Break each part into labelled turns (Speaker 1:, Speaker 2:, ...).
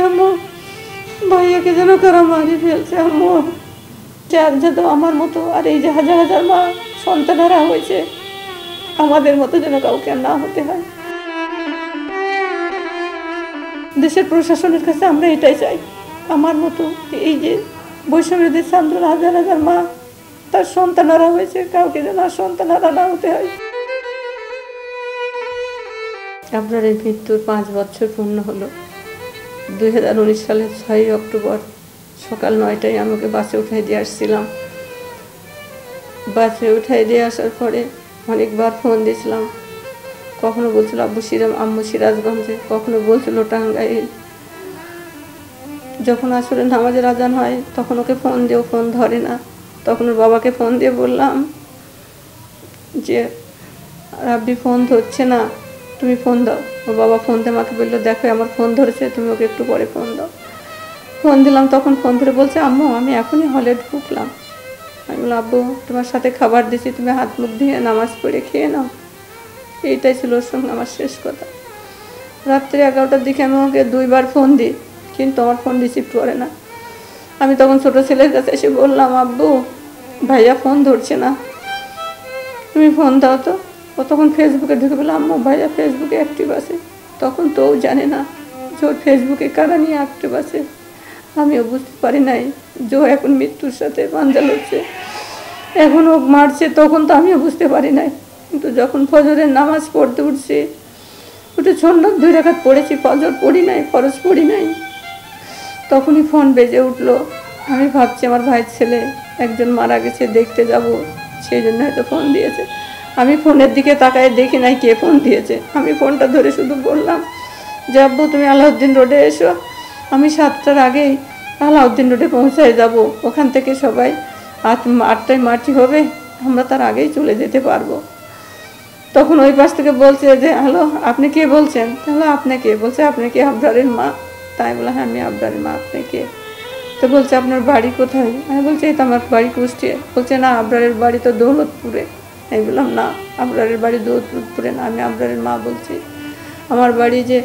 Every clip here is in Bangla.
Speaker 1: আম্মু ভাইয়াকে যেন কারা মারি ফেলছে আম্মু। যে তো আমার মতো আর এই যে হাজার হাজার মা সন্তানেরা হয়েছে আমাদের মতো যেন কাউকে না হতে হয়। দেশের প্রশাসনের কাছে আমরা এটাই চাই, আমার মতো এই যে বৈষম্য দেশ আন্দোলন হাজার হাজার মা তার সন্তানেরা হয়েছে কাউকে যেন আর সন্তানেরা না হতে হয়। আপনার এই মৃত্যুর 5 বছর পূর্ণ হলো। 2019 সালের 6 অক্টোবর সকাল 9টায় আমাকে বাসে উঠাই দিয়ে আসছিলাম। বাসে উঠাই দিয়ে আসার পরে অনেকবার ফোন দিয়েছিলাম, কখনো বলছিল আম্মু সিরাজগঞ্জে, কখনো বলছিল টাঙ্গাইল। যখন আসলে নামাজের আজান হয় তখন ওকে ফোন দিয়েও ফোন ধরে না। তখন ওর বাবাকে ফোন দিয়ে বললাম যে রাব্বি ফোন ধরছে না, তুমি ফোন দাও। ওর বাবা ফোন দিয়ে আমাকে বললো দেখো আমার ফোন ধরেছে, তুমি ওকে একটু পরে ফোন দাও। ফোন দিলাম, তখন ফোন ধরে বলছে আম্মু আমি এখনই হলে ঢুকলাম। আমি বললাম আব্বু তোমার সাথে খাবার দিয়েছি, তুমি হাত মুখ দিয়ে নামাজ পড়ে খেয়ে নাও। এইটাই ছিল ওর সঙ্গে আমার শেষ কথা। রাত্রি 11টার দিকে আমি ওকে 2বার ফোন দিই, কিন্তু আমার ফোন রিসিভ করে না। আমি তখন ছোটো ছেলের কাছে এসে বললাম আব্বু ভাইয়া ফোন ধরছে না, তুমি ফোন দাও তো। ও তখন ফেসবুকে ঢুকে বললাম আম্মু ভাইয়া ফেসবুকে অ্যাক্টিভ আছে। তখন তো ও জানে না যে ওর ফেসবুকে কারা নিয়ে অ্যাক্টিভ আছে। আমিও বুঝতে পারি নাই যে এখন মৃত্যুর সাথে পাঞ্জাল হচ্ছে, এখন ও মারছে, তখন তো আমিও বুঝতে পারি নাই। কিন্তু যখন ফজরের নামাজ পড়তে উঠছি, উঠে সুন্নত 2 রাকাত পড়েছি, ফজর পড়ি নাই, ফরজ পড়ি নাই, তখনই ফোন বেজে উঠলো। আমি ভাবছি আমার ভাইয়ের ছেলে একজন মারা গেছে, দেখতে যাব, সেই জন্য হয়তো ফোন দিয়েছে। আমি ফোনের দিকে তাকায় দেখি নাই কে ফোন দিয়েছে। আমি ফোনটা ধরে শুধু বললাম যে আব্বু তুমি আলাউদ্দিন রোডে এসো, আমি 7টার আগেই আলাউদ্দিন রোডে পৌঁছায় যাব। ওখান থেকে সবাই 8টায় মাটি হবে, আমরা তার আগেই চলে যেতে পারবো। তখন ওই পাশ থেকে বলছে যে হ্যালো আপনি কে বলছেন? তাহলে আপনি কে? বলছে আপনি কি আবরারের মা? তাই বলে হ্যাঁ আমি আবরারের মা। আপনি কে? তো বলছে আপনার বাড়ি কোথায়? আমি বলছি এই তো আমার বাড়ি কুষ্টিয়া। বলছে না আবরারের বাড়ি তো দৌলতপুরে। আমি বললাম না আবরারের বাড়ি দৌলতপুরে না, আমি আবরারের মা বলছি। আমার বাড়ি যে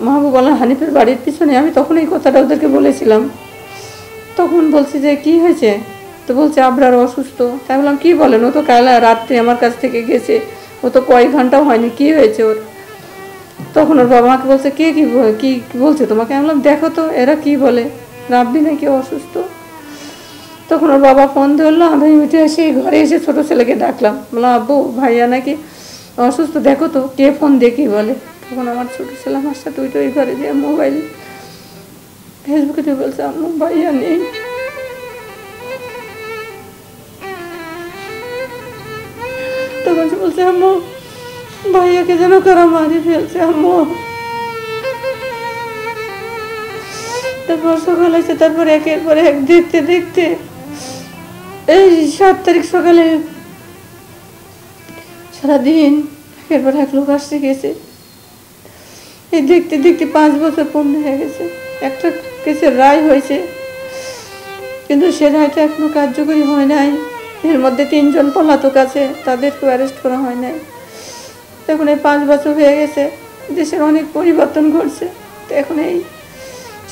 Speaker 1: মাহবুবুল্লাহ হানিফের বাড়ির পিছনে। আমি তখন এই কথাটা ওদেরকে বলেছিলাম। তখন বলছি যে কি হয়েছে? তো বলছে আবরার অসুস্থ। তাই বললাম কি বলেন? ও তো কাল রাত্রে আমার কাছ থেকে গেছে, ও তো কয়েক ঘন্টাও হয়নি, কি হয়েছে ওর? তখন ওর বাবা আমাকে বলছে কে কি বলছে তোমাকে? আমি বললাম দেখো তো এরা কি বলে, রাব্বি নাকি অসুস্থ। তখন ওর বাবা ফোন ধরলো, আমি উঠে এসে ঘরে এসে ছোটো ছেলেকে ডাকলাম, বললাম আব্বু ভাইয়া নাকি অসুস্থ, দেখো তো কে ফোন দিয়ে কি বলে। তখন আমার ছোটো ছেলে আমার সাথে ওই ঘরে যে মোবাইল ফেসবুকে দিয়ে বলছে আম্মু ভাইয়া নেই। তখন সে বলছে আম্মু ভাইয়াকে যেন কারা মারি ফেলছে আম্মু। তারপর সকাল হয়েছে, তারপর একের পর এক দেখতে দেখতে এই 7 তারিখ সকালে সারাদিন একের পর এক লোক আসতে গেছে। এই দেখতে দেখতে 5 বছর পূর্ণ হয়ে গেছে। একটা কেসের রায় হয়েছে, কিন্তু সে রায়টা এখনো কার্যকরী হয় নাই। এর মধ্যে 3 জন পলাতক আছে, তাদেরকে অ্যারেস্ট করা হয় নাই। এখন এই 5 বছর হয়ে গেছে, দেশের অনেক পরিবর্তন ঘটছে। তো এখন এই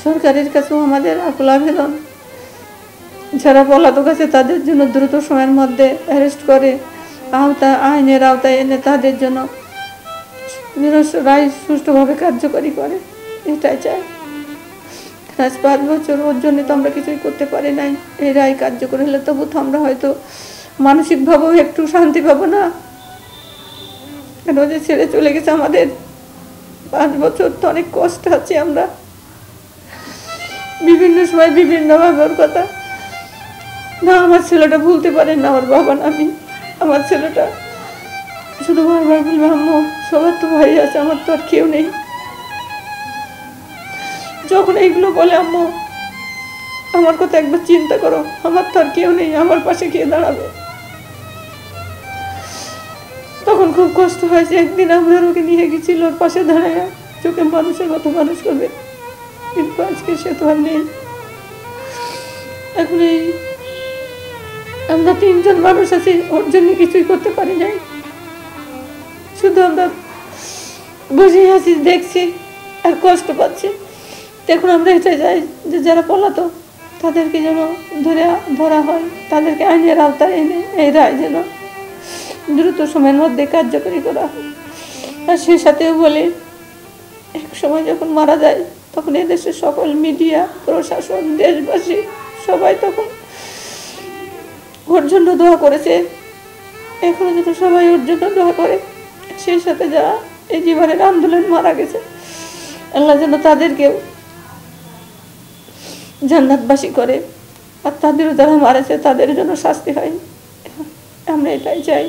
Speaker 1: সরকারের কাছেও আমাদের আকুল আবেদন, যারা পলাতক আছে তাদের জন্য দ্রুত সময়ের মধ্যে অ্যারেস্ট করে আইনের আওতায় এনে তাদের জন্য রায় সুষ্ঠুভাবে কার্যকরী করে, এটাই চাই। আজ 5 বছর ওর জন্য তো আমরা কিছুই করতে পারি নাই। এই রায় কার্যকর হলে তবু তো আমরা হয়তো মানসিকভাবেও একটু শান্তি পাবো না। কেন যে ছেড়ে চলে গেছে আমাদের 5 বছর তো অনেক কষ্ট আছে। আমরা বিভিন্ন সময় বিভিন্নভাবে ওর কথা না, আমার ছেলেটা ভুলতে পারেন না, ওর বাবা না আমি। আমার ছেলেটা শুধু বারবার বলবে আম্মু সবার তো ভাই আছে, আমার তো আর কেউ নেই। যখন এইগুলো বলে আম্মু আমার কথা একবার চিন্তা করো, আমার তো আর কেউ নেই, আমার পাশে কে দাঁড়াবে? তখন খুব কষ্ট হয়েছে। একদিন আমরা ওকে নিয়ে গেছিল, ওর পাশে দাঁড়ায় চোখে মানুষের মতো মানুষ করবে, কিন্তু আজকে সে তো আর নেই। এখন এই আমরা 3 জন মানুষ আছি, ওর জন্য কিছুই করতে পারি নাই। শুধু আমরা বসে আছি দেখছি, আর কষ্ট পাচ্ছে। এখন আমরা এটাই চাই যে যারা পলাতক তাদেরকে যেন ধরা হয়, তাদেরকে আইনের আওতায় এনে এই রায় যেন দ্রুত সময়ের মধ্যে কার্যকরী করা হয়। আর সে সাথেও বলি, এক সময় যখন মারা যায় তখন এদেশের সকল মিডিয়া, প্রশাসন, দেশবাসী সবাই তখন ওর জন্য দোয়া করেছে। এখনো যেন সবাই ওর জন্য দোয়া করে। সেই সাথে যারা এই জীবনের আন্দোলন মারা গেছে, আল্লাহ যেন তাদেরকেও জান্নাতবাসী করে, আর তাদেরও যারা মারেছে তাদের জন্য শাস্তি হয়। আমরা এটাই চাই।